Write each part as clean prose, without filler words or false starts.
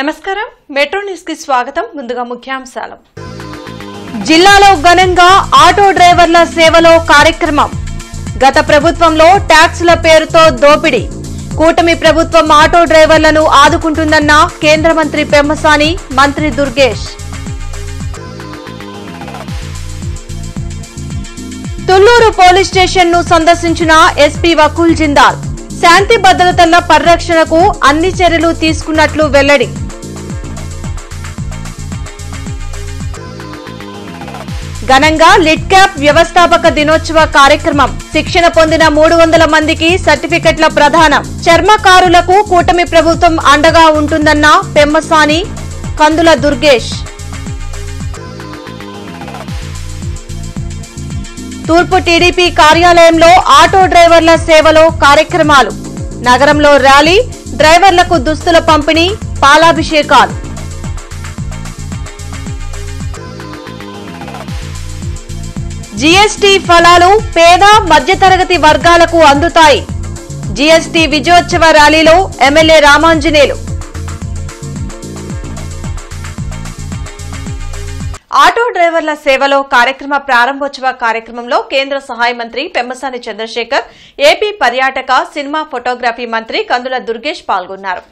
నమస్కారం metro news కి స్వాగతం ముందుగా ముఖ్యాంశాలు జిల్లాలో ఘనంగా ఆటో డ్రైవర్ల సేవలో కార్యక్రమం గత ప్రభుత్వంలో ట్యాక్సుల పేరుతో దోపిడీ కూటమి ప్రభుత్వం ఆటో డ్రైవర్లను ఆదుకుంటుందన్న కేంద్ర మంత్రి పెమ్మసాని మంత్రి దుర్గేష్ తుళ్లూరు పోలీస్ స్టేషన్ ను సందర్శించిన ఎస్పీ వకుల్ జిందాల్ శాంతి భద్రతల పరిరక్షణకు అన్ని చర్యలు తీసుకున్నట్లు వెల్లడి ఘనంగా లిడ్ క్యాప్ వ్యవస్థాపక దినోత్సవ కార్యక్రమం శిక్షణ పొందిన 300 మందికి సర్టిఫికెట్ల ప్రదానం చర్మకారులకు కూటమి ప్రభుత్వం అండగా ఉంటుందన్న పెమ్మసాని కందుల దుర్గేష్ తూర్పు టీడీపీ కార్యాలయంలో ఆటో డ్రైవర్ల సేవలో కార్యక్రమాలు నగరంలో ర్యాలీ డ్రైవర్లకు దుస్తుల పంపిణీ పాలాభిషేకాలు జీఎస్టీ ఫలాలు పేద మధ్యతరగతి వర్గాలకు అందుతాయి జీఎస్టీ విజయోత్సవ ర్యాలీలో ఎమ్మెల్యే రామాంజనేయులు ఆటో డ్రైవర్ల సేవలో కార్యక్రమ ప్రారంభోత్సవ కార్యక్రమంలో కేంద్ర సహాయ మంత్రి పెమ్మసాని చంద్రశేఖర్ ఏపీ పర్యాటక సినిమా ఫోటోగ్రఫీ మంత్రి కందుల దుర్గేష్ పాల్గొన్నారు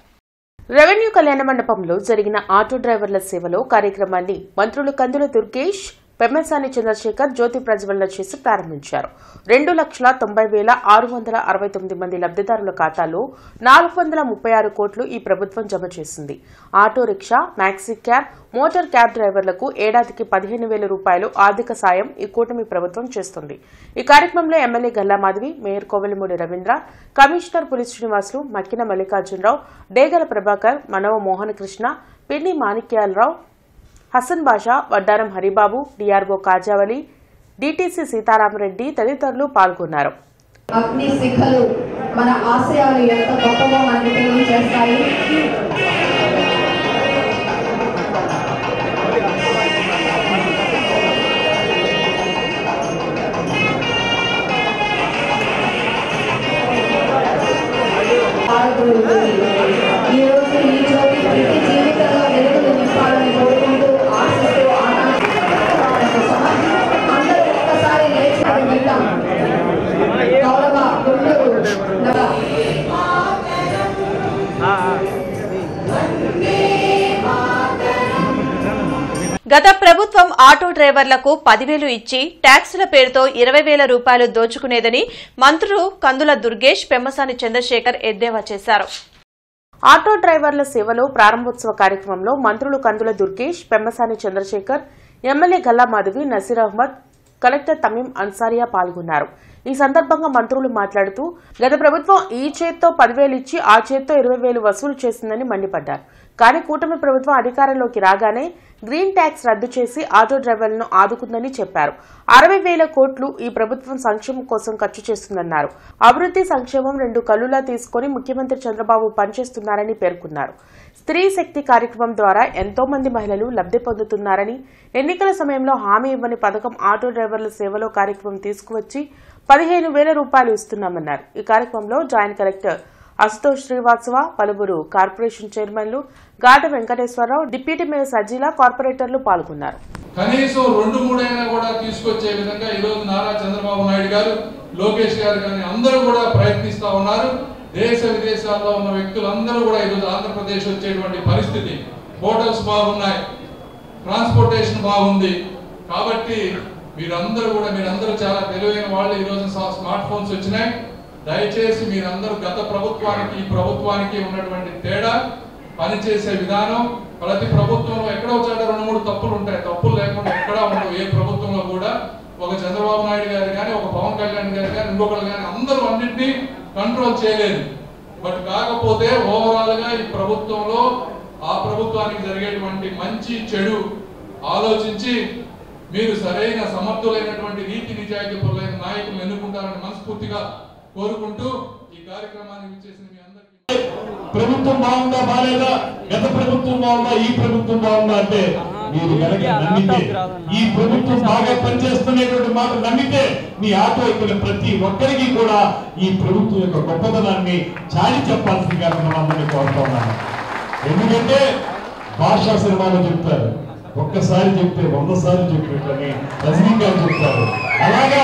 రెవెన్యూ కళ్యాణ మండపంలో జరిగిన ఆటో డ్రైవర్ల సేవలో కార్యక్రమాన్ని మంత్రులు కందుల దుర్గేష్ పెమ్మసాని చంద్రశేఖర్ జ్యోతి ప్రజ్వలన చేసి ప్రారంభించారు 2,90,669 మంది లబ్దిదారుల ఖాతాలో 436 కోట్లు ఈ ప్రభుత్వం జమ చేసింది auto rickshaw maxi cab motor cab డ్రైవర్లకు ఏడాదికి 15,000 రూపాయలు ఆర్థిక సాయం ఈ కూటమి ప్రభుత్వం చేస్తుంది ఈ కార్యక్రమంలో MLA Galla Madhavi mayor Kovelamudi Ravindra commissioner పులి శ్రీనివాసులు మక్కిన మల్లికార్జునరావు డేగల ప్రభాకర్ మనవ మోహనకృష్ణ పిన్ని మాణిక్యాలరావు హసన్ బాషా వడ్డారం హరిబాబు డిఆర్ఓ కాజావలి డిటిసి సీతారామరెడ్డి తదితరులు పాల్గొన్నారు అగ్ని శిఖలు మన ఆశయాలు ఎంత గొప్పగా మనకు తెలియజేస్తాయి ఈ రోజు ఈ జ్యోతి ప్రతి జీవితంలో వెలుగులు నింపాలని కోరుకుంటూ ఆశిస్తూ అందరూ ఒక్కసారి లేచి వెళ్తాం గౌరవ గుంటూరు గత ప్రభుత్వం ఆటో డ్రైవర్లకు 10,000 ఇచ్చి ట్యాక్సుల పేరుతో 20,000 రూపాయలు దోచుకునేదని మంత్రులు కందుల దుర్గేష్ పెమ్మసాని చంద్రశేఖర్ ఎద్దేవా చేశారు ఆటో డ్రైవర్ల సేవలో ప్రారంభోత్సవ కార్యక్రమంలో మంత్రులు కందుల దుర్గేష్ పెమ్మసాని చంద్రశేఖర్ ఎమ్మెల్యే గల్లా మాధవి నసీర్ అహ్మద్ కలెక్టర్ తమీం అన్సారియా పాల్గొన్నారు ఈ సందర్భంగా మంత్రులు మాట్లాడుతూ గత ప్రభుత్వం ఈ చేత్తో 10,000 ఇచ్చి ఆ చేత్తో 20,000 వసూలు చేసిందని మండిపడ్డారు కానీ కూటమి ప్రభుత్వం అధికారంలోకి రాగానే గ్రీన్ ట్యాక్స్ రద్దు చేసి ఆటో డ్రైవర్లను ఆదుకుందని చెప్పారు 60,000 కోట్లు ఈ ప్రభుత్వం సంక్షేమం కోసం ఖర్చు చేస్తుందన్నారు అభివృద్ది సంక్షేమం 2 కళ్లులా తీసుకుని ముఖ్యమంత్రి చంద్రబాబు పనిచేస్తున్నారని పేర్కొన్నారు స్త్రీ శక్తి కార్యక్రమం ద్వారా ఎంతో మంది మహిళలు లబ్ది పొందుతున్నారని ఎన్నికల సమయంలో హామీ ఇవ్వని పథకం ఆటో డ్రైవర్ల సేవలో కార్యక్రమం తీసుకువచ్చి 15,000 రూపాయలు ఇస్తున్నామన్నారు ఈ కార్యక్రమంలో జాయింట్ కలెక్టర్ అశుతోష్ శ్రీవాత్సవ పలువురు కార్పొరేషన్ చైర్మన్లు గాట వెంకటేశ్వరరావు డిప్యూటీ మేయర్ సజీలా కార్పొరేటర్లు పాల్గొన్నారు కనీసం 2-3 అయినా కూడా తీసుకొచ్చే విధంగా ఈ రోజు నారా చంద్రబాబు నాయుడు గారు లోకేష్ గారు కానీ అందరూ కూడా ప్రయత్నిస్తా ఉన్నారు దేశ విదేశాల్లో ఉన్న వ్యక్తులందరూ కూడా ఈ రోజు ఆంధ్రప్రదేశ్ వచ్చేటువంటి పరిస్థితి హోటల్స్ బాగున్నాయి ట్రాన్స్పోర్టేషన్ బాగుంది కాబట్టి మీరందరూ చాలా తెలివైన వాళ్ళు ఈ రోజు స్మార్ట్ ఫోన్స్ వచ్చినాయి దయచేసి మీరందరూ గత ప్రభుత్వానికి ఈ ప్రభుత్వానికి ఉన్నటువంటి తేడా పనిచేసే విధానం ప్రతి ప్రభుత్వంలో ఎక్కడో చోట 2-3 తప్పులు ఉంటాయి తప్పులు లేకుండా ఎక్కడా ఉండవు ఏ ప్రభుత్వంలో కూడా ఒక చంద్రబాబు నాయుడు గారు కానీ ఒక పవన్ కళ్యాణ్ గారు కానీ ఇంకొకరు కానీ అందరూ అన్నింటినీ కంట్రోల్ చేయలేదు బట్ కాకపోతే ఓవరాల్ గా ఈ ప్రభుత్వంలో ఆ ప్రభుత్వానికి జరిగేటువంటి మంచి చెడు ఆలోచించి మీరు సరైన సమర్థులైనటువంటి నీతి నిజాయితీపరులైన నాయకులను ఎన్నుకుంటారని మనస్ఫూర్తిగా కోరుకుంటూ ఈ కార్యక్రమాన్ని విచ్చేసిన మీ అందరికీ ప్రభుత్వం బాగుందా బాలేదా గత ప్రభుత్వం బాగుందా ఈ ప్రభుత్వం బాగుందా అంటే మీరు కనుక నమ్మితే ఈ ప్రభుత్వం బాగా పనిచేస్తున్నటువంటి మాట నమ్మితే మీ ఆటో ఇక్కడ ప్రతి ఒక్కరికి కూడా ఈ ప్రభుత్వం యొక్క గొప్పతనాన్ని చాటి చెప్పాల్సిందిగా మిమ్మల్ని కోరుతున్నాను ఎందుకంటే భాషా సినిమాలో చెప్తారు, ఒక్కసారి చెప్తే 100 సార్లు చెప్పినట్లని రజనీకాంత్ చెప్తారు. అలాగా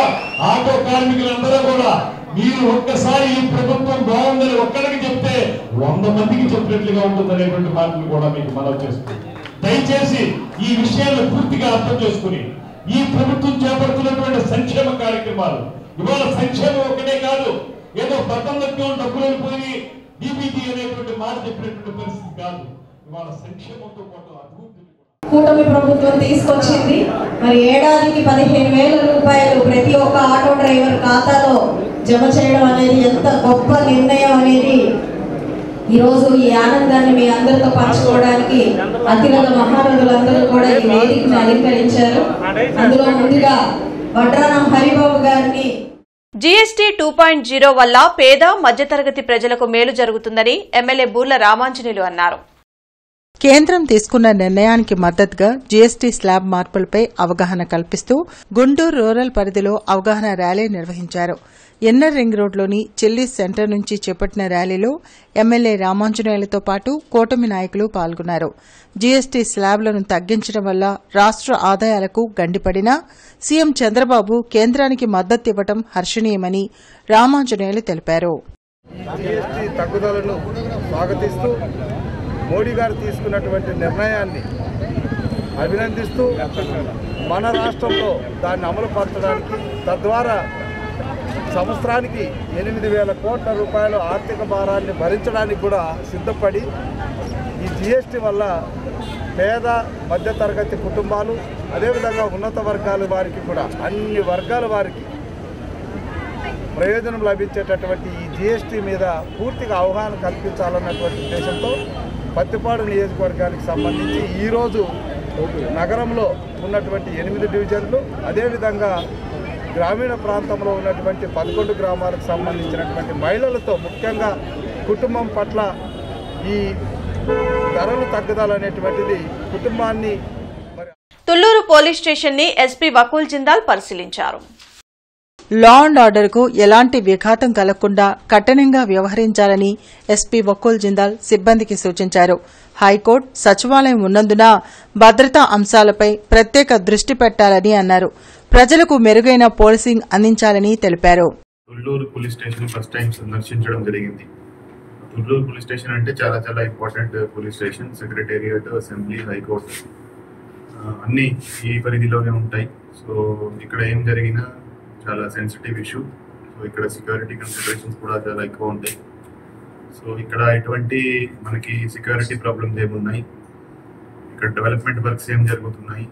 ఆటో కార్మికులందరూ కూడా మీరు ఒక్కసారి ఈ ప్రభుత్వం బాగుందని ఒక్కడికి చెప్తే 100 మందికి చెప్పినట్లుగా ఉంటుందనేటువంటి మాటలు కూడా మీకు మనవి చేస్తుంది. దయచేసి ఈ విషయాన్ని పూర్తిగా అర్థం చేసుకుని ఈ ప్రభుత్వం చేపడుతున్నటువంటి సంక్షేమ కార్యక్రమాలు, ఇవాళ సంక్షేమం ఒకటే కాదు, ఏదో బతంలో డబ్బులు పోయి డీబీటీ అనేటువంటి మాట చెప్పినటువంటి పరిస్థితి కాదు. ఇవాళ సంక్షేమంతో పాటు అభివృద్ధి కూటమి ప్రభుత్వం తీసుకొచ్చింది. మరి ఏడాదికి 15,000 రూపాయలు ప్రతి ఒక్క ఆటో డ్రైవర్ ఖాతాలో జమ చేయడం అనేది ఎంత గొప్ప నిర్ణయం అనేది ఈరోజు ఈ ఆనందాన్ని మీ అందరితో పంచుకోవడానికి అతిరథ మహారథులందరూ కూడా ఈ వేదికను అలంకరించారు. అందులో ముందుగా వడ్రానం హరిబాబు గారిని జీఎస్టీ 2.0 వల్ల పేద మధ్యతరగతి ప్రజలకు మేలు జరుగుతుందని ఎమ్మెల్యే బూర్ల రామాంజనేయులు అన్నారు. కేంద్రం తీసుకున్న నిర్ణయానికి మద్దతుగా జీఎస్టీ స్లాబ్ మార్పులపై అవగాహన కల్పిస్తూ గుంటూరు రూరల్ పరిధిలో అవగాహన ర్యాలీ నిర్వహించారు. ఎన్నర్ రింగ్ రోడ్లోని చిల్లీస్ సెంటర్ నుంచి చేపట్టిన ర్యాలీలో ఎమ్మెల్యే రామాంజనేయులతో పాటు కూటమి నాయకులు పాల్గొన్నారు. జీఎస్టీ స్లాబ్లను తగ్గించడం వల్ల రాష్ట్ర ఆదాయాలకు గండిపడినా సీఎం చంద్రబాబు కేంద్రానికి మద్దతు ఇవ్వడం హర్షణీయమని రామాంజనేయులు తెలిపారు. జీఎస్టీ తగ్గుదలను స్వాగతిస్తూ మోడీ గారు తీసుకున్నటువంటి నిర్ణయాన్ని అభినందిస్తూ మన రాష్ట్రంలో దాన్ని అమలుపరచడానికి, తద్వారా సంవత్సరానికి 8,000 కోట్ల రూపాయల ఆర్థిక భారాన్ని భరించడానికి కూడా సిద్ధపడి ఈ జీఎస్టీ వల్ల పేద మధ్యతరగతి కుటుంబాలు, అదేవిధంగా ఉన్నత వర్గాల వారికి కూడా అన్ని వర్గాల వారికి ప్రయోజనం లభించేటటువంటి ఈ జీఎస్టీ మీద పూర్తిగా అవగాహన కల్పించాలన్నటువంటి ఉద్దేశంతో పత్తిపాడు నియోజకవర్గానికి సంబంధించి ఈరోజు నగరంలో ఉన్నటువంటి 8 డివిజన్లు, అదేవిధంగా గ్రామీణ ప్రాంతంలో ఉన్నటువంటి 11 గ్రామాలకు సంబంధించినటువంటి మహిళలతో ముఖ్యంగా కుటుంబం పట్ల ఈ ధరలు తగ్గుదలనేటువంటిది కుటుంబాన్ని తుళ్లూరు పోలీస్ స్టేషన్ ని ఎస్పీ వకూల్ జిందాల్ పరిశీలించారు. లా అండ్ ఆర్డర్కు ఎలాంటి విఘాతం కలగకుండా కఠినంగా వ్యవహరించాలని ఎస్పీ వకూల్ జిందాల్ సిబ్బందికి సూచించారు. హైకోర్టు, సచివాలయం ఉన్నందున భద్రతా అంశాలపై ప్రత్యేక దృష్టి పెట్టాలని అన్నారు. ప్రజలకు మెరుగైన పోలీసింగ్ అందించాలని తెలిపారు. Thullur police station first time సందర్శించడం జరిగింది. తుళ్లూరు పోలీస్ స్టేషన్ అంటే చాలా చాలా important police station. Secretariat, assembly, high court అన్నీ ఈ పరిధిలోనే ఉంటాయి. సో ఇక్కడ ఏం జరిగినా చాలా సెన్సిటివ్ ఇష్యూ. సో ఇక్కడ సెక్యూరిటీ కన్సిడరేషన్స్ కూడా చాలా ఎక్కువ ఉంటాయి. సో ఇక్కడ ఎటువంటి మనకి సెక్యూరిటీ ప్రాబ్లమ్స్ ఏమున్నాయి, ఇక్కడ డెవలప్మెంట్ వర్క్స్ ఏం జరుగుతున్నాయి,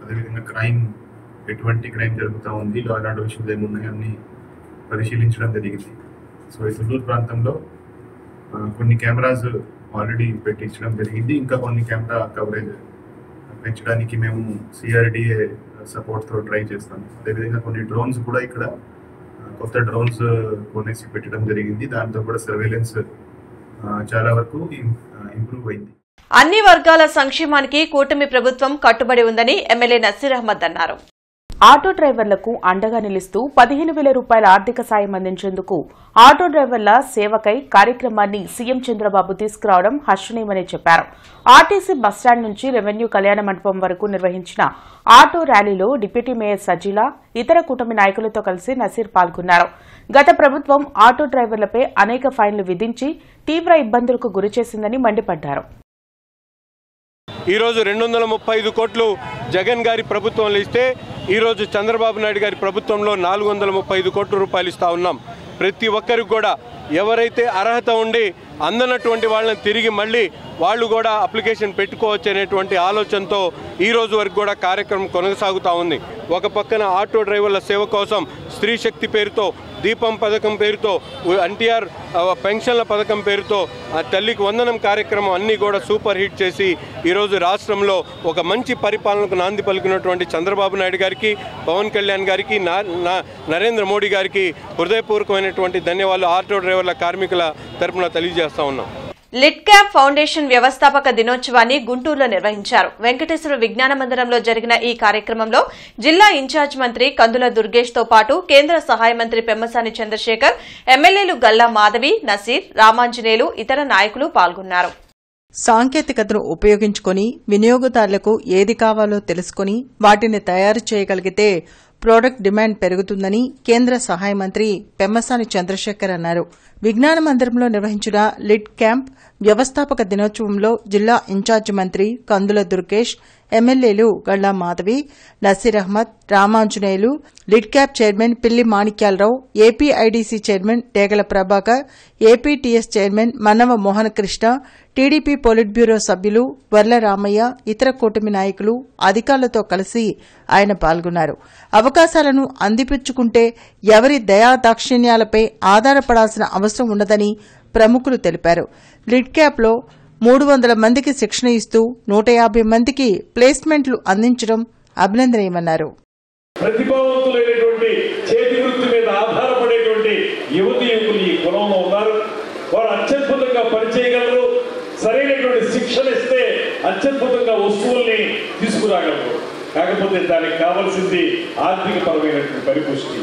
అదేవిధంగా ఎటువంటి క్రైమ్ జరుగుతూ ఉంది, లా అండ్ ఆర్డర్ ఇష్యూస్ ఏమున్నాయి అన్ని పరిశీలించడం జరిగింది. సో ఈ తుళ్లూరు ప్రాంతంలో కొన్ని కెమెరాస్ ఆల్రెడీ పెట్టించడం జరిగింది. ఇంకా కొన్ని కెమెరా కవరేజ్ పెంచడానికి మేము సిఆర్డిఏ సపోర్ట్తో ట్రై చేస్తాం. అదేవిధంగా కొన్ని డ్రోన్స్ కూడా ఇక్కడ కొత్త డ్రోన్స్ కొనేసి పెట్టడం జరిగింది. దాంతో కూడా సర్వేలెన్స్ చాలా వరకు ఇంప్రూవ్ అయింది. అన్ని వర్గాల సంక్షేమానికి కూటమి ప్రభుత్వం కట్టుబడి ఉందని ఎమ్మెల్యే నసీర్ అహ్మద్ అన్నారు. ఆటో డ్రైవర్లకు అండగా నిలుస్తూ 15,000 రూపాయల ఆర్థిక సాయం అందించేందుకు ఆటో డ్రైవర్ల సేవకై కార్యక్రమాన్ని సీఎం చంద్రబాబు తీసుకురావడం హర్షణీయమని చెప్పారు. ఆర్టీసీ బస్టాండ్ నుంచి రెవెన్యూ కళ్యాణ మండపం వరకు నిర్వహించిన ఆటో ర్యాలీలో డిప్యూటీ మేయర్ సజీలా, ఇతర కూటమి నాయకులతో కలిసి నసీర్ పాల్గొన్నారు. గత ప్రభుత్వం ఆటో డ్రైవర్లపై అనేక ఫైన్లు విధించి తీవ్ర ఇబ్బందులకు గురిచేసిందని మండిపడ్డారు. ఈరోజు 235 కోట్లు జగన్ గారి ప్రభుత్వంలో ఇస్తే ఈరోజు చంద్రబాబు నాయుడు గారి ప్రభుత్వంలో 435 కోట్ల రూపాయలు ఇస్తా ఉన్నాం. ప్రతి ఒక్కరికి కూడా ఎవరైతే అర్హత ఉండి అందనటువంటి వాళ్ళని తిరిగి మళ్ళీ వాళ్ళు కూడా అప్లికేషన్ పెట్టుకోవచ్చు అనేటువంటి ఆలోచనతో ఈ రోజు వరకు కూడా కార్యక్రమం కొనసాగుతూ ఉంది. ఒక పక్కన ఆటో డ్రైవర్ల సేవ కోసం స్త్రీ శక్తి పేరుతో, దీపం పథకం పేరుతో, ఎన్టీఆర్ పెన్షన్ల పథకం పేరుతో తల్లికి వందనం కార్యక్రమం అన్నీ కూడా సూపర్ హిట్ చేసి ఈరోజు రాష్ట్రంలో ఒక మంచి పరిపాలనకు నాంది పలికినటువంటి చంద్రబాబు నాయుడు గారికి, పవన్ కళ్యాణ్ గారికి, నరేంద్ర మోడీ గారికి హృదయపూర్వకమైనటువంటి ధన్యవాదాలు ఆటో డ్రైవర్ల కార్మికుల తరపున తెలియజేస్తా ఉన్నాం. లిట్ క్యాప్ ఫౌండేషన్ వ్యవస్థాపక దినోత్సవాన్ని గుంటూరులో నిర్వహించారు. వెంకటేశ్వర విజ్ఞాన మందిరంలో జరిగిన ఈ కార్యక్రమంలో జిల్లా ఇన్ఛార్జ్ మంత్రి కందుల దుర్గేష్ తో పాటు కేంద్ర సహాయ మంత్రి పెమ్మసాని చంద్రశేఖర్, ఎమ్మెల్యేలు గల్లా మాధవి, నసీర్, రామాంజనేయులు, ఇతర నాయకులు పాల్గొన్నారు. సాంకేతికతను ఉపయోగించుకుని వినియోగదారులకు ఏది కావాలో తెలుసుకుని వాటిని తయారు చేయగలిగితే ప్రోడక్ట్ డిమాండ్ పెరుగుతుందని కేంద్ర సహాయ మంత్రి పెమ్మసాని చంద్రశేఖర్ అన్నారు. విజ్ఞాన మందిరంలో నిర్వహించిన లిడ్ క్యాంప్ వ్యవస్థాపక దినోత్సవంలో జిల్లా ఇన్ఛార్జి మంత్రి కందుల దుర్గేష్, ఎమ్మెల్యేలు Galla Madhavi, Naseer Ahmed, Ramanjaneyulu, Lidcap chairman Pilli Manikyalarao, APIDC chairman Degala Prabhakar, APTS chairman Mannava Mohana Krishna, TDP politburo సభ్యులు వర్ల రామయ్య, ఇతర కూటమి నాయకులు, అధికారులతో కలిసి ఆయన పాల్గొన్నారు. అవకాశాలను అందిపుచ్చుకుంటే ఎవరి దయాదాక్షిణ్యాలపై ఆధారపడాల్సిన అవసరం ఉండదని ప్రముఖులు తెలిపారు. లిడ్ క్యాప్లో 300 మందికి శిక్షణ ఇస్తూ 150 మందికి ప్లేస్మెంట్లు అందించడం అభినందనీయమన్నారు. ప్రతిభావంతులైనటువంటి చేతి వృత్తి మీద ఆధారపడేటువంటి యువతి యువకులు ఈ కులంలో ఉన్నారు. వారు అత్యద్భుతంగా పనిచేయగలరు. సరైనటువంటి శిక్షణ ఇస్తే అత్యద్భుతంగా వస్తువుల్ని తీసుకురాగలరు. కాకపోతే దానికి కావాల్సింది ఆర్థిక పరమైనటువంటి పరిపుష్టి.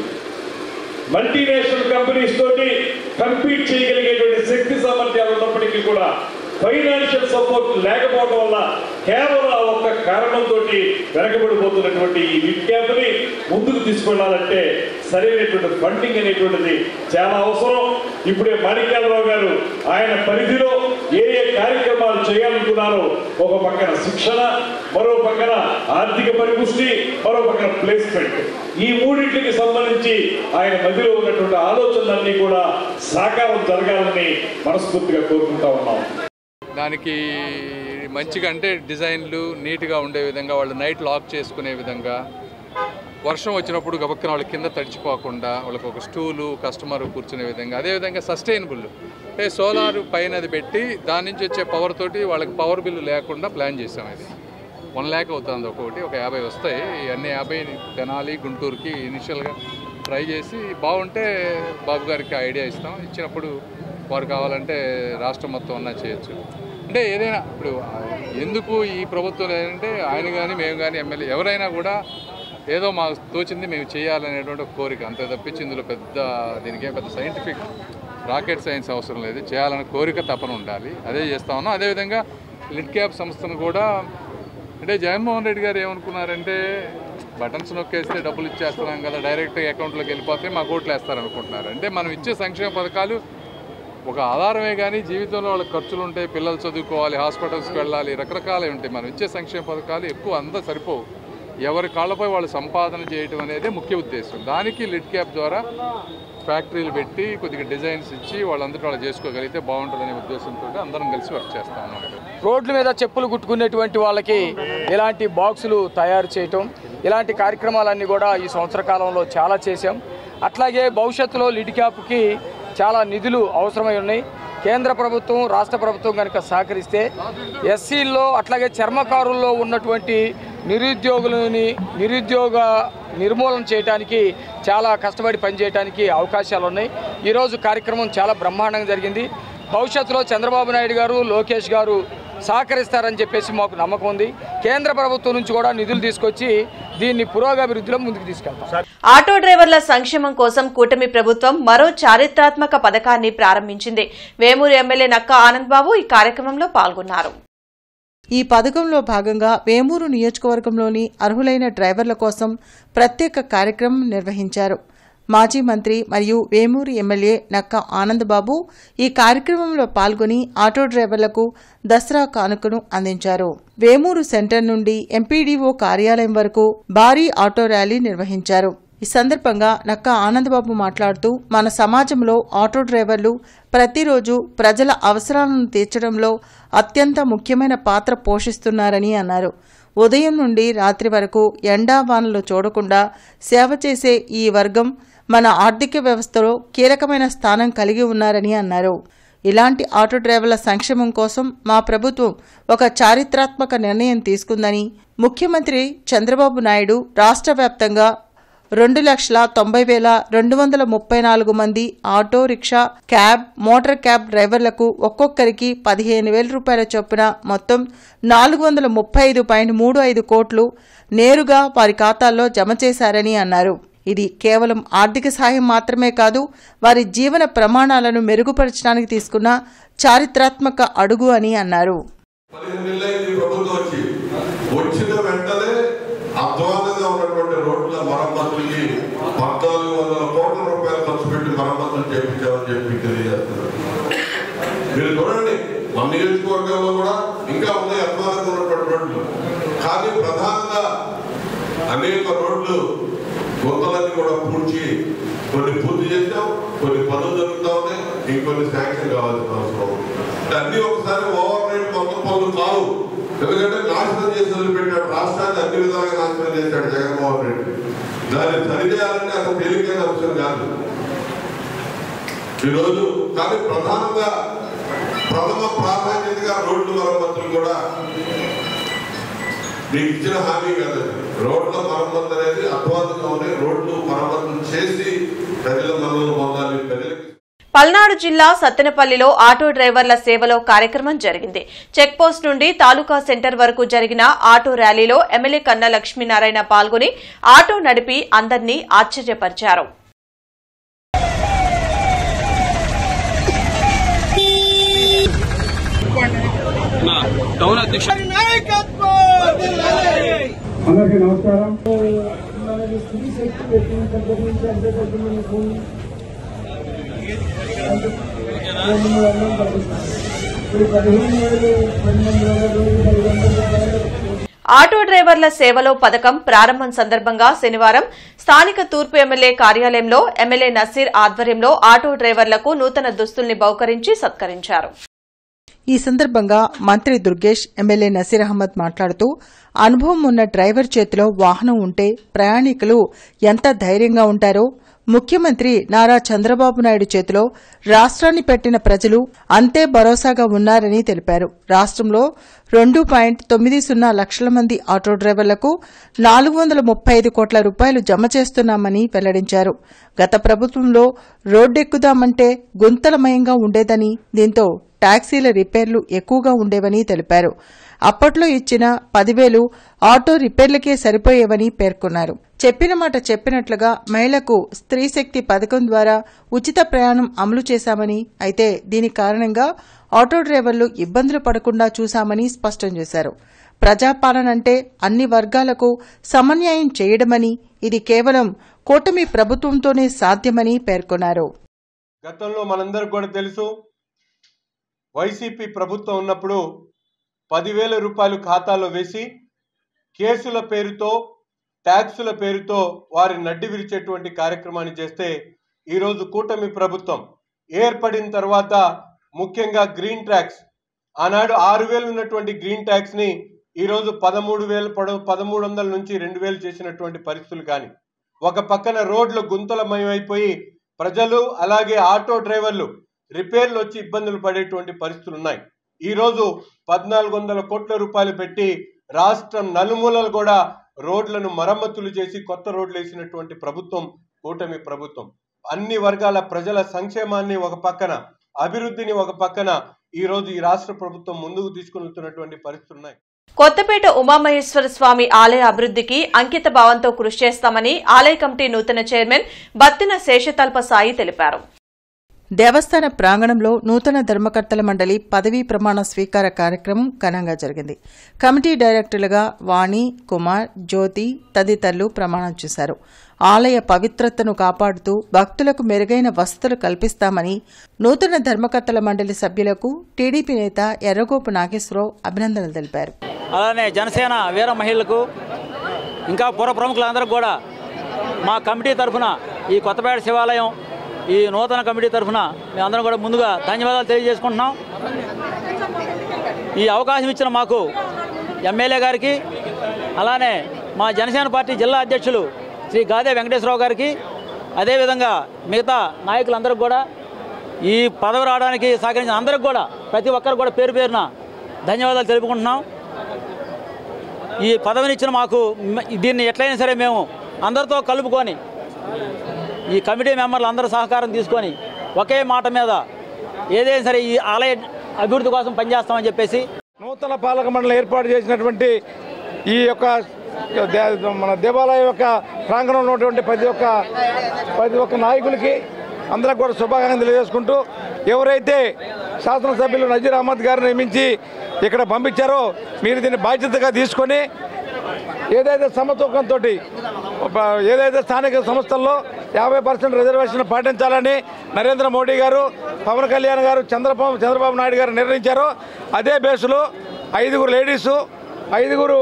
మల్టీనేషనల్ కంపెనీస్ తోటి కంపీట్ చేయగలిగేటువంటి శక్తి సామర్థ్యాలు ఉన్నప్పటికీ కూడా ఫైనాన్షియల్ సపోర్ట్ లేకపోవడం వల్ల కేవలం ఆ ఒక్క కారణంతో వెనకబడిపోతున్నటువంటి ఈ లిడ్ క్యాంప్ని ముందుకు తీసుకెళ్లాలంటే సరైనటువంటి ఫండింగ్ అనేటువంటిది చాలా అవసరం. ఇప్పుడే మాణిక్యాలరావు గారు ఆయన పరిధిలో ఏ ఏ కార్యక్రమాలు చేయాలనుకున్నారో ఒక పక్కన శిక్షణ, మరో పక్కన ఆర్థిక పరిపుష్టి, మరో పక్కన ప్లేస్మెంట్, ఈ మూడింటికి సంబంధించి ఆయన మధ్యలో ఉన్నటువంటి ఆలోచనలన్నీ కూడా సాకారం జరగాలని మనస్ఫూర్తిగా కోరుకుంటా ఉన్నాం. దానికి మంచిగా అంటే డిజైన్లు నీట్గా ఉండే విధంగా, వాళ్ళు నైట్ లాక్ చేసుకునే విధంగా, వర్షం వచ్చినప్పుడు గబక్కన వాళ్ళ కింద తడిచిపోకుండా వాళ్ళకి ఒక స్టూలు కస్టమర్ కూర్చునే విధంగా, అదేవిధంగా సస్టైనబుల్ అంటే సోలార్ పైన అది పెట్టి దాని నుంచి వచ్చే పవర్ తోటి వాళ్ళకి పవర్ బిల్లు లేకుండా ప్లాన్ చేసాం. ఇది 1 lakh అవుతుంది ఒక్కొక్కటి, ఒక 50 వస్తాయి. అన్ని 50 తెనాలి గుంటూరుకి ఇనిషియల్గా ట్రై చేసి బాగుంటే బాబు గారికి ఐడియా ఇస్తాం. ఇచ్చినప్పుడు వారు కావాలంటే రాష్ట్రం మొత్తం ఉన్నా చేయొచ్చు. అంటే ఏదైనా ఇప్పుడు ఎందుకు ఈ ప్రభుత్వం ఏంటంటే ఆయన కానీ మేము కానీ ఎమ్మెల్యే ఎవరైనా కూడా ఏదో మాకు తోచింది మేము చేయాలనేటువంటి ఒక కోరిక, అంతే తప్పించి ఇందులో దీనికేం పెద్ద సైంటిఫిక్ రాకెట్ సైన్స్ అవసరం లేదు. చేయాలనే కోరిక తపన ఉండాలి, అదే చేస్తా ఉన్నాం. అదేవిధంగా లిడ్ క్యాప్ సంస్థను కూడా అంటే జగన్మోహన్ రెడ్డి గారు ఏమనుకున్నారంటే బటన్స్ నొక్కేస్తే డబ్బులు ఇచ్చేస్తున్నాం కదా, డైరెక్ట్గా అకౌంట్లోకి వెళ్ళిపోతే మా ఓట్లు వేస్తారనుకుంటున్నారు. అంటే మనం ఇచ్చే సంక్షేమ పథకాలు ఒక ఆధారమే కానీ జీవితంలో వాళ్ళకి ఖర్చులు ఉంటాయి, పిల్లలు చదువుకోవాలి, హాస్పిటల్స్కి వెళ్ళాలి, రకరకాలే ఉంటాయి. మనం ఇచ్చే సంక్షేమ పథకాలు ఎక్కువ అంతా సరిపోవు. ఎవరి కాళ్ళపై వాళ్ళు సంపాదన చేయడం అనేది ముఖ్య ఉద్దేశం. దానికి లిడ్ క్యాప్ ద్వారా ఫ్యాక్టరీలు పెట్టి కొద్దిగా డిజైన్స్ ఇచ్చి వాళ్ళందరూ వాళ్ళు చేసుకోగలిగితే బాగుంటుందనే ఉద్దేశంతో అందరం కలిసి వర్క్ చేస్తా ఉన్నాం. రోడ్ల మీద చెప్పులు కుట్టుకునేటువంటి వాళ్ళకి ఇలాంటి బాక్సులు తయారు చేయటం, ఇలాంటి కార్యక్రమాలన్నీ కూడా ఈ సంవత్సర కాలంలో చాలా చేశాం. అట్లాగే భవిష్యత్తులో లిడ్ క్యాప్కి చాలా నిధులు అవసరమై ఉన్నాయి. కేంద్ర ప్రభుత్వం రాష్ట్ర ప్రభుత్వం కనుక సహకరిస్తే ఎస్సీల్లో అట్లాగే చర్మకారుల్లో ఉన్నటువంటి నిరుద్యోగ నిర్మూలన చేయడానికి చాలా కష్టపడి పనిచేయడానికి అవకాశాలు ఉన్నాయి. ఈరోజు కార్యక్రమం చాలా బ్రహ్మాండంగా జరిగింది. భవిష్యత్తులో చంద్రబాబు నాయుడు గారు, లోకేష్ గారు సహకరిస్తారని చెప్పేసి మాకు నమ్మకం ఉంది. కేంద్ర ప్రభుత్వం నుంచి కూడా నిధులు తీసుకొచ్చి దీన్ని పురోగభివృద్ధిలో ముందుకు తీసుకెళ్తాం. ఆటో డ్రైవర్ల సంక్షేమం కోసం కూటమి ప్రభుత్వం మరో చారిత్రాత్మక పథకాన్ని ప్రారంభించింది. వేమూరు ఎమ్మెల్యే నక్కా ఆనంద్ బాబు ఈ కార్యక్రమంలో పాల్గొన్నారు. ఈ పథకంలో భాగంగా వేమూరు నియోజకవర్గంలోని అర్హులైన డ్రైవర్ల కోసం ప్రత్యేక కార్యక్రమం నిర్వహించారు. మాజీ మంత్రి మరియు వేమూరు ఎమ్మెల్యే నక్కా ఆనందబాబు ఈ కార్యక్రమంలో పాల్గొని ఆటో డ్రైవర్లకు దసరా కానుకను అందించారు. వేమూరు సెంటర్ నుండి ఎంపీడీఓ కార్యాలయం వరకు భారీ ఆటో ర్యాలీ నిర్వహించారు. ఈ సందర్భంగా నక్కా ఆనందబాబు మాట్లాడుతూ మన సమాజంలో ఆటో డ్రైవర్లు ప్రతిరోజు ప్రజల అవసరాలను తీర్చడంలో అత్యంత ముఖ్యమైన పాత్ర పోషిస్తున్నారని అన్నారు. ఉదయం నుండి రాత్రి వరకు ఎండావానలు చూడకుండా సేవ చేసే ఈ వర్గం మన ఆర్థిక వ్యవస్థలో కీలకమైన స్థానం కలిగి ఉన్నారని అన్నారు. ఇలాంటి ఆటో డ్రైవర్ల సంక్షేమం కోసం మా ప్రభుత్వం ఒక చారిత్రాత్మక నిర్ణయం తీసుకుందని, ముఖ్యమంత్రి చంద్రబాబు నాయుడు రాష్ట్ర వ్యాప్తంగా 2,90,234 మంది auto rickshaw, cab, motor cab డ్రైవర్లకు ఒక్కొక్కరికి 15,000 రూపాయల చొప్పున మొత్తం 435.35 కోట్లు నేరుగా వారి ఖాతాల్లో జమ చేశారని అన్నారు. ఇది కేవలం ఆర్థిక సహాయం మాత్రమే కాదు, వారి జీవన ప్రమాణాలను మెరుగుపరచడానికి తీసుకున్న చారిత్రాత్మక అడుగు అని అన్నారు. 15 నెలలైంది ప్రభుత్వం వచ్చిన వెంటనే అధ్వానంగా ఉన్నటువంటి రోడ్ల మరమ్మతులకి 1,400 కోట్ల రూపాయలు ఖర్చు పెట్టి మరమ్మతులు చేయించామని చెప్పి తెలియజేస్తున్నారు. మీరు చూడండి, మన నియోజకవర్గంలో కూడా ఇంకా ఉన్నాయి అధ్వానంగా ఉన్నటువంటి రోడ్లు. కానీ ప్రధానంగా అనేక రోడ్లు గుంతలన్నీ కూడా కొన్ని పూర్తి చేసాం, కొన్ని పనులు జరుగుతూ ఉన్నాయి, ఇంకొన్ని శాంక్షన్ కావాల్సిన అవసరం. అన్ని ఒకసారి ఓవర్ నైట్ మొత్తం పనులు కావు. ఎందుకంటే నాశనం చేసి వదిలిపెట్టాడు రాష్ట్రాన్ని, అన్ని విధాలుగా నాశనం చేశాడు జగన్మోహన్ రెడ్డి. దాన్ని సరిచేయాలంటే అంత తేలికైన అంశం కాదు ఈరోజు. కానీ ప్రధానంగా ప్రథమ ప్రాధాన్యతగా రోడ్లు మరమ్మతులు కూడా మీకు ఇచ్చిన హామీ కాదు. రోడ్ల మరమ్మతు అనేది అధ్వానంగా ఉన్నాయి. రోడ్లు మరమ్మతులు చేసి ప్రజల మనల్ని పొందాలి. ప్రజలకి పల్నాడు జిల్లా సత్తెనపల్లిలో ఆటో డ్రైవర్ల సేవలో కార్యక్రమం జరిగింది. చెక్పోస్ట్ నుండి తాలూకా సెంటర్ వరకు జరిగిన ఆటో ర్యాలీలో ఎమ్మెల్యే కన్నా లక్ష్మీనారాయణ పాల్గొని ఆటో నడిపి అందరినీ ఆశ్చర్యపరిచారు. అందరికీ నమస్కారం. ఆటో డ్రైవర్ల సేవలో పథకం ప్రారంభం సందర్భంగా శనివారం స్థానిక తూర్పు ఎమ్మెల్యే కార్యాలయంలో ఎమ్మెల్యే నసీర్ ఆధ్వర్యంలో ఆటో డ్రైవర్లకు నూతన దుస్తుల్ని బహుకరించి సత్కరించారు. ఈ సందర్భంగా మంత్రి దుర్గేష్, ఎమ్మెల్యే నసీర్ అహ్మద్ మాట్లాడుతూ అనుభవం ఉన్న డ్రైవర్ చేతిలో వాహనం ఉంటే ప్రయాణికులు ఎంత ధైర్యంగా ఉంటారో, ముఖ్యమంత్రి నారా చంద్రబాబు నాయుడు చేతిలో రాష్ట్రాన్ని పెట్టిన ప్రజలు అంతే భరోసాగా ఉన్నారని తెలిపారు. రాష్ట్రంలో 2.90 లక్షల మంది ఆటో డ్రైవర్లకు 435 కోట్ల రూపాయలు జమ చేస్తున్నామని వెల్లడించారు. గత ప్రభుత్వంలో రోడ్డెక్కుదామంటే గుంతలమయంగా ఉండేదని, దీంతో టాక్సీల రిపేర్లు ఎక్కువగా ఉండేవని తెలిపారు. అప్పట్లో ఇచ్చిన 10,000 ఆటో రిపేర్లకే సరిపోయేవని పేర్కొన్నారు. చెప్పిన మాట చెప్పినట్లుగా మహిళలకు స్త్రీ శక్తి పథకం ద్వారా ఉచిత ప్రయాణం అమలు చేశామని, అయితే దీని కారణంగా ఆటో డ్రైవర్లు ఇబ్బందులు పడకుండా చూశామని స్పష్టం చేశారు. ప్రజాపాలనంటే అన్ని వర్గాలకు సమన్యాయం చేయడమని, ఇది కేవలం కూటమి ప్రభుత్వంతోనే సాధ్యమని పేర్కొన్నారు. గతంలో మనందరికీ కూడా తెలుసు, వైసీపీ ప్రభుత్వం ఉన్నప్పుడు 10,000 రూపాయలు ఖాతాలో వేసి కేసుల పేరుతో, ట్యాక్సుల పేరుతో వారి నడ్డి విరిచేటువంటి కార్యక్రమాన్ని చేస్తే, ఈరోజు కూటమి ప్రభుత్వం ఏర్పడిన తర్వాత ముఖ్యంగా గ్రీన్ ట్యాక్స్, ఆనాడు 6,000 ఉన్నటువంటి గ్రీన్ ట్యాక్స్ ని ఈరోజు 13,500 నుంచి 2,000 చేసినటువంటి పరిస్థితులు. కానీ ఒక పక్కన రోడ్లు గుంతలమయమైపోయి ప్రజలు అలాగే ఆటో డ్రైవర్లు రిపేర్లు వచ్చి ఇబ్బందులు పడేటువంటి పరిస్థితులు ఉన్నాయి. ఈరోజు 1,400 కోట్ల రూపాయలు పెట్టి రాష్ట్రం నలుమూలలు కూడా రోడ్లను మరమ్మతులు చేసి కొత్త రోడ్లు వేసినటువంటి ప్రభుత్వం కూటమి ప్రభుత్వం. అన్ని వర్గాల ప్రజల సంక్షేమాన్ని ఒక పక్కన, అభివృద్ధిని ఒక పక్కన ఈరోజు ఈ రాష్ట్ర ప్రభుత్వం ముందుకు తీసుకెళ్తున్నటువంటి పరిస్థితులు ఉన్నాయి. కొత్తపేట ఉమామహేశ్వర స్వామి ఆలయ అభివృద్ధికి అంకిత భావంతో కృషి చేస్తామని ఆలయ కమిటీ నూతన చైర్మన్ బత్తిన శేషతల్ప సాయి తెలిపారు. దేవస్థాన ప్రాంగణంలో నూతన ధర్మకర్తల మండలి పదవీ ప్రమాణ స్వీకార కార్యక్రమం ఘనంగా జరిగింది. కమిటీ డైరెక్టర్లుగా వాణి, కుమార్, జ్యోతి తదితరులు ప్రమాణం చేశారు. ఆలయ పవిత్రతను కాపాడుతూ భక్తులకు మెరుగైన వసతులు కల్పిస్తామని నూతన ధర్మకర్తల మండలి సభ్యులకు టీడీపీ నేత ఎర్రగోపు నాగేశ్వరరావు అభినందనలు తెలిపారు. అలానే జనసేన వీర మహిళలకు, ఇంకా పుర ప్రముఖులందరూ కూడా మా కమిటీ తరఫున, ఈ కొత్తపేట శివాలయం ఈ నూతన కమిటీ తరఫున మేమందరం కూడా ముందుగా ధన్యవాదాలు తెలియజేసుకుంటున్నాం. ఈ అవకాశం ఇచ్చిన మాకు ఎమ్మెల్యే గారికి, అలానే మా జనసేన పార్టీ జిల్లా అధ్యక్షులు శ్రీ గాదే వెంకటేశ్వరరావు గారికి, అదేవిధంగా మిగతా నాయకులందరికీ కూడా ఈ పదవి రావడానికి సహకరించిన అందరికి కూడా ప్రతి ఒక్కరు కూడా పేరు పేరున ధన్యవాదాలు తెలుపుకుంటున్నాం. ఈ పదవినిచ్చిన మాకు దీన్ని ఎట్లయినా సరే మేము అందరితో కలుపుకొని, ఈ కమిటీ మెంబర్లు అందరూ సహకారం తీసుకొని ఒకే మాట మీద ఏదైనా సరే ఈ ఆలయ అభివృద్ధి కోసం పనిచేస్తామని చెప్పేసి నూతన పాలక మండలి ఏర్పాటు చేసినటువంటి ఈ యొక్క మన దేవాలయం యొక్క ప్రాంగణంలో ఉన్నటువంటి ప్రతి ఒక్క నాయకులకి అందరికి కూడా శుభాకాంక్షలు తెలియజేసుకుంటూ, ఎవరైతే శాసనసభ్యులు నజీర్ అహ్మద్ గారిని నియమించి ఇక్కడ పంపించారో మీరు దీన్ని బాధ్యతగా తీసుకొని ఏదైతే సమతూకంతో ఏదైతే స్థానిక సంస్థల్లో 50% రిజర్వేషన్ పాటించాలని నరేంద్ర మోడీ గారు, పవన్ కళ్యాణ్ గారు, చంద్రబాబు నాయుడు గారు నిర్ణయించారో అదే బేసులో 5 లేడీసు, 5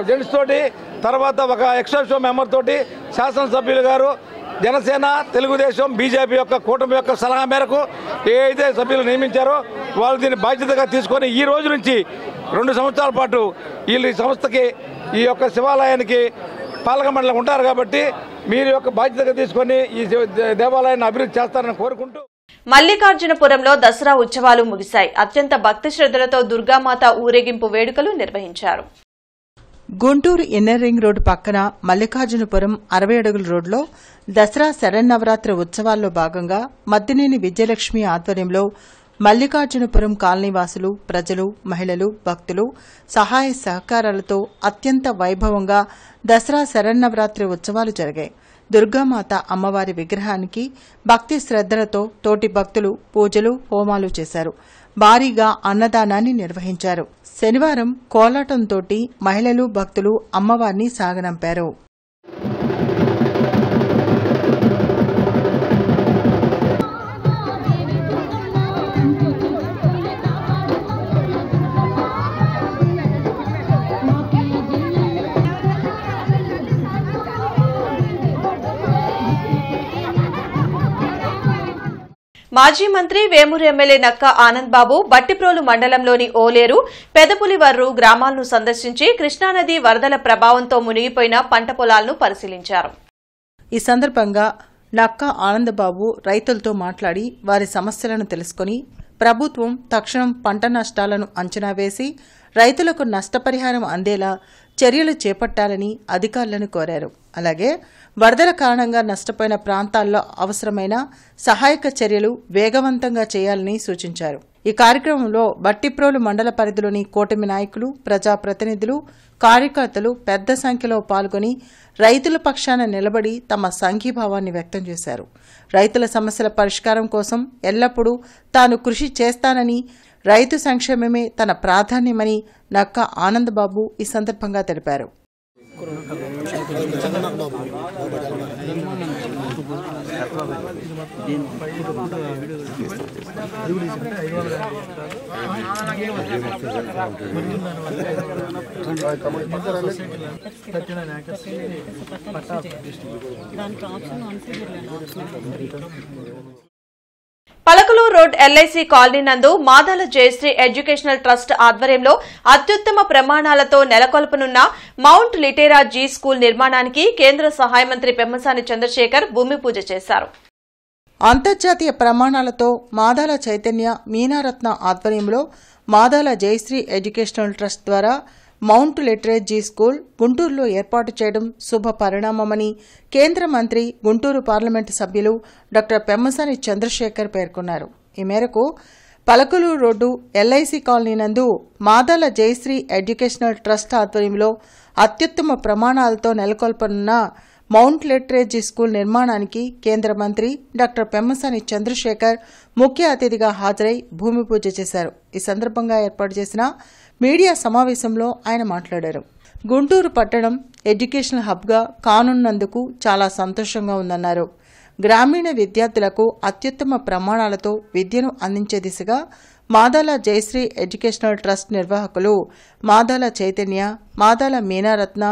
జెంట్స్ తోటి, తర్వాత ఒక ఎక్సెప్షో మెంబర్ తోటి శాసనసభ్యులు గారు జనసేన, తెలుగుదేశం, బీజేపీ యొక్క కూటమి యొక్క సలహా మేరకు ఏ అయితే సభ్యులు నియమించారో వాళ్ళు దీన్ని బాధ్యతగా తీసుకొని ఈ రోజు నుంచి 2 సంవత్సరాల పాటు వీళ్ళు ఈ సంస్థకి, ఈ యొక్క శివాలయానికి పాలక మండలి ఉంటారు కాబట్టి మీరు యొక్క బాధ్యతగా తీసుకొని ఈ దేవాలయాన్ని అభివృద్ధి చేస్తారని కోరుకుంటూ మల్లికార్జునపురంలో దసరా ఉత్సవాలు ముగిశాయి. అత్యంత భక్తి శ్రద్ధలతో దుర్గామాత ఊరేగింపు వేడుకలు నిర్వహించారు. గుంటూరు ఇన్నర్ రింగ్ రోడ్డు పక్కన మల్లికార్జునపురం 60 అడుగుల రోడ్లో దసరా శరన్నవరాత్రి ఉత్సవాల్లో భాగంగా మద్దినేని విజయలక్ష్మి ఆధ్వర్యంలో మల్లికార్జునపురం కాలనీవాసులు, ప్రజలు, మహిళలు, భక్తులు సహాయ సహకారాలతో అత్యంత వైభవంగా దసరా శరన్నవరాత్రి ఉత్సవాలు జరిగాయి. దుర్గామాత అమ్మవారి విగ్రహానికి భక్తి శ్రద్దలతో తోటి భక్తులు పూజలు, హోమాలు చేశారు. భారీగా అన్నదానాన్ని నిర్వహించారు. శనివారం కోలాటంతోటి మహిళలు, భక్తులు అమ్మవారిని సాగనంపారు. మాజీ మంత్రి వేమూరు ఎమ్మెల్యే నక్కా ఆనంద్ బాబు బట్టిప్రోలు మండలంలోని ఓలేరు, పెదపులివర్రు గ్రామాలను సందర్శించి కృష్ణానది వరదల ప్రభావంతో మునిగిపోయిన పంట పొలాలను పరిశీలించారు. ఈ సందర్భంగా నక్కా ఆనంద్ బాబు రైతులతో మాట్లాడి వారి సమస్యలను తెలుసుకుని ప్రభుత్వం తక్షణం పంట నష్టాలను అంచనా వేసి రైతులకు నష్టపరిహారం అందేలా చర్యలు చేపట్టాలని అధికారులను కోరారు. అలాగే వరదల కారణంగా నష్టపోయిన ప్రాంతాల్లో అవసరమైన సహాయక చర్యలు వేగవంతంగా చేయాలని సూచించారు. ఈ కార్యక్రమంలో బట్టిప్రోలు మండల పరిధిలోని కూటమి నాయకులు, ప్రజాప్రతినిధులు, కార్యకర్తలు పెద్ద సంఖ్యలో పాల్గొని రైతుల పక్షాన నిలబడి తమ సంఘీభావాన్ని వ్యక్తం చేశారు. రైతుల సమస్యల పరిష్కారం కోసం ఎల్లప్పుడూ తాను కృషి చేస్తానని, రైతు సంక్షేమమే తన ప్రాధాన్యమని నక్కా ఆనంద్ బాబు ఈ సందర్భంగా తెలిపారు. పలకలూరు రోడ్ ఎల్ఐసి కాలనీ నందు మాదాల జయశ్రీ ఎడ్యుకేషనల్ ట్రస్ట్ ఆధ్వర్యంలో అత్యుత్తమ ప్రమాణాలతో నెలకొల్పనున్న మౌంట్ లిటేరా జీ స్కూల్ నిర్మాణానికి కేంద్ర సహాయ మంత్రి పెమ్మసాని చంద్రశేఖర్ భూమి పూజ చేశారు. అంతర్జాతీయ ప్రమాణాలతో మాదాల చైతన్య మీనారత్న ఆధ్వర్యంలో మాదాల జయశ్రీ ఎడ్యుకేషనల్ ట్రస్ట్ ద్వారా మౌంట్ లిటరేజీ స్కూల్ గుంటూరులో ఏర్పాటు చేయడం శుభ పరిణామమని కేంద్ర మంత్రి, గుంటూరు పార్లమెంటు సభ్యులు డాక్టర్ పెమ్మసాని చంద్రశేఖర్ పేర్కొన్నారు. ఈ మేరకు పలకలూరు రోడ్డు ఎల్ఐసి కాలనీ నందు మాదాల జయశ్రీ ఎడ్యుకేషనల్ ట్రస్ట్ ఆధ్వర్యంలో అత్యుత్తమ ప్రమాణాలతో నెలకొల్పనున్న మౌంట్ లిటరేజీ స్కూల్ నిర్మాణానికి కేంద్ర మంత్రి డాక్టర్ పెమ్మసాని చంద్రశేఖర్ ముఖ్య అతిథిగా హాజరై భూమి పూజ చేశారు. ఈ సందర్భంగా ఏర్పాటు చేసిన మీడియా సమావేశంలో ఆయన మాట్లాడారు. గుంటూరు పట్టణం ఎడ్యుకేషనల్ హబ్గా కానున్నందుకు చాలా సంతోషంగా ఉందన్నారు. గ్రామీణ విద్యార్థులకు అత్యుత్తమ ప్రమాణాలతో విద్యను అందించే దిశగా మాదాల జయశ్రీ ఎడ్యుకేషనల్ ట్రస్ట్ నిర్వాహకులు మాదాల చైతన్య, మాదాల మీనారత్న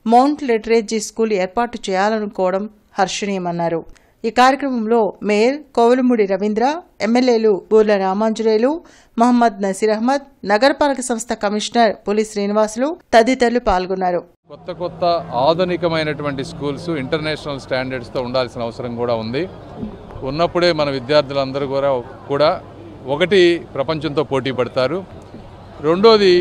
మౌంట్ లిటరేజీ స్కూల్ ఏర్పాటు చేయాలనుకోవడం హర్షణీయమన్నారు. ఈ కార్యక్రమంలో మేయర్ కోవలమూడి రవీంద్ర, ఎమ్మెల్యేలు బూర్ల రామాంజనేయులు, మహమ్మద్ నసీర్ అహ్మద్, నగరపాలక సంస్థ కమిషనర్ పులి శ్రీనివాసులు తదితరులు పాల్గొన్నారు. కొత్త ఆధునికమైనటువంటి స్కూల్స్ ఇంటర్నేషనల్ స్టాండర్డ్స్తో ఉండాల్సిన అవసరం కూడా ఉంది. ఉన్నప్పుడే మన విద్యార్థులందరూ కూడా ఒకటి ప్రపంచంతో పోటీ పడతారు, రెండోది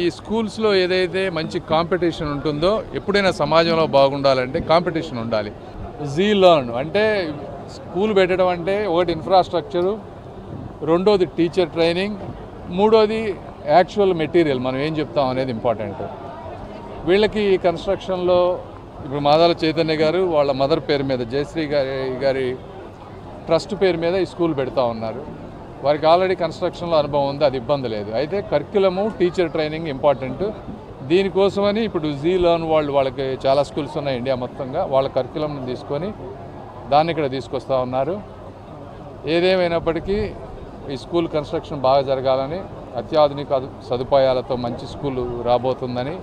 ఈ స్కూల్స్లో ఏదైతే మంచి కాంపిటీషన్ ఉంటుందో, ఎప్పుడైనా సమాజంలో బాగుండాలంటే కాంపిటీషన్ ఉండాలి. లర్న్ అంటే స్కూల్ పెట్టడం అంటే ఒకటి ఇన్ఫ్రాస్ట్రక్చరు, రెండోది టీచర్ ట్రైనింగ్, మూడోది యాక్చువల్ మెటీరియల్ మనం ఏం చెప్తాం అనేది ఇంపార్టెంట్. వీళ్ళకి కన్స్ట్రక్షన్లో ఇప్పుడు మాదాల చైతన్య గారు వాళ్ళ మదర్ పేరు మీద జయశ్రీ గారి ట్రస్ట్ పేరు మీద ఈ స్కూల్ పెడతా ఉన్నారు. వారికి ఆల్రెడీ కన్స్ట్రక్షన్లో అనుభవం ఉంది, అది ఇబ్బంది లేదు. అయితే కరిక్యులము, టీచర్ ట్రైనింగ్ ఇంపార్టెంట్. దీనికోసమని ఇప్పుడు జీ లర్న్ వాళ్ళకి చాలా స్కూల్స్ ఉన్నాయి ఇండియా మొత్తంగా, వాళ్ళ కరిక్యులంను తీసుకొని దాన్ని ఇక్కడ తీసుకొస్తూ ఉన్నారు. ఏదేమైనప్పటికీ ఈ స్కూల్ కన్స్ట్రక్షన్ బాగా జరగాలని, అత్యాధునిక సదుపాయాలతో మంచి స్కూల్ రాబోతుందని,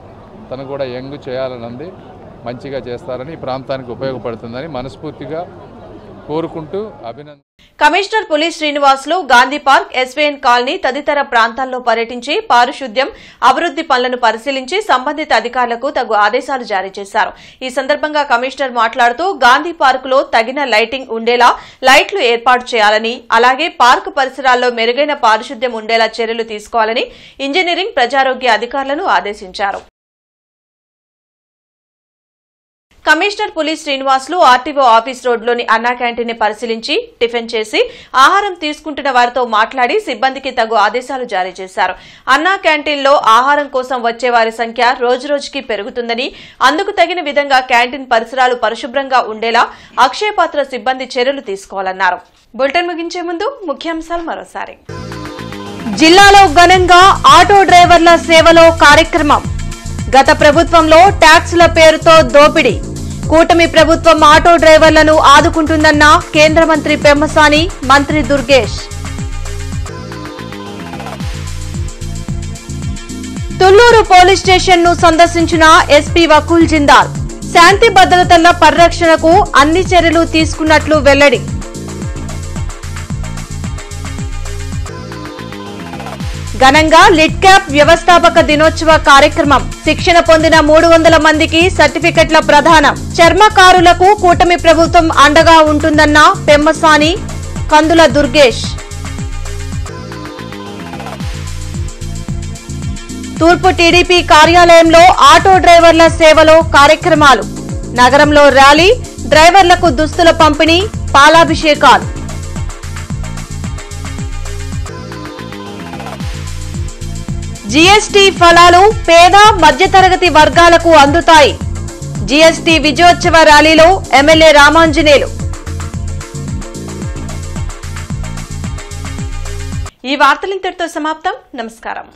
తను కూడా యంగ్ చేయాలని ఉంది, మంచిగా చేస్తారని, ఈ ప్రాంతానికి ఉపయోగపడుతుందని మనస్ఫూర్తిగా కోరుకుంటూ అభినందన. కమిషనర్ పులి Srinivasulu Gandhi park, SVN colony తదితర ప్రాంతాల్లో పర్యటించి పారిశుద్ధ్యం, అభివృద్ది పనులను పరిశీలించి సంబంధిత అధికారులకు తగు ఆదేశాలు జారీ చేశారు. ఈ సందర్భంగా కమిషనర్ మాట్లాడుతూ గాంధీ పార్కులో తగిన లైటింగ్ ఉండేలా లైట్లు ఏర్పాటు చేయాలని, అలాగే పార్కు పరిసరాల్లో మెరుగైన పారిశుద్ధ్యం ఉండేలా చర్యలు తీసుకోవాలని ఇంజనీరింగ్, ప్రజారోగ్య అధికారులను ఆదేశించారు. కమిషనర్ పులి శ్రీనివాసులు ఆర్టీఓ ఆఫీస్ రోడ్లోని అన్నా క్యాంటీన్ ని పరిశీలించి టిఫిన్ చేసి ఆహారం తీసుకుంటున్న వారితో మాట్లాడి సిబ్బందికి తగు ఆదేశాలు జారీ చేశారు. అన్నా క్యాంటీన్లో ఆహారం కోసం వచ్చే వారి సంఖ్య రోజురోజుకి పెరుగుతుందని, అందుకు తగిన విధంగా క్యాంటీన్ పరిసరాలు పరిశుభ్రంగా ఉండేలా అక్షయపాత్ర సిబ్బంది చర్యలు తీసుకోవాలన్నారు. బులెటిన్ ముగించే ముందు ముఖ్యాంశాలు మరోసారి. జిల్లాలో ఘనంగా ఆటో డ్రైవర్ల సేవలో కార్యక్రమం. గత ప్రభుత్వంలో ట్యాక్సుల పేరుతో దోపిడీ. కూటమి ప్రభుత్వం ఆటో డ్రైవర్లను ఆదుకుంటుందన్న కేంద్ర మంత్రి పెమ్మసాని, మంత్రి దుర్గేష్. తుళ్లూరు పోలీస్ స్టేషన్ ను సందర్శించిన ఎస్పీ వకుల్ జిందాల్. శాంతి భద్రతల పరిరక్షణకు అన్ని చర్యలు తీసుకున్నట్లు వెల్లడి. ఘనంగా లిడ్ క్యాప్ వ్యవస్థాపక దినోత్సవ కార్యక్రమం. శిక్షణ పొందిన 300 మందికి సర్టిఫికెట్ల ప్రదానం. చర్మకారులకు కూటమి ప్రభుత్వం అండగా ఉంటుందన్న పెమ్మసాని, కందుల దుర్గేష్. తూర్పు టీడీపీ కార్యాలయంలో ఆటో డ్రైవర్ల సేవలో కార్యక్రమాలు. నగరంలో ర్యాలీ, డ్రైవర్లకు దుస్తుల పంపిణీ, పాలాభిషేకాలు. జీఎస్టీ ఫలాలు పేద, మధ్యతరగతి వర్గాలకు అందుతాయి. జీఎస్టీ విజయోత్సవ ర్యాలీలో ఎమ్మెల్యే రామాంజనేయులు. ఈ వార్తలు ఇంతటితో సమాప్తం. నమస్కారం.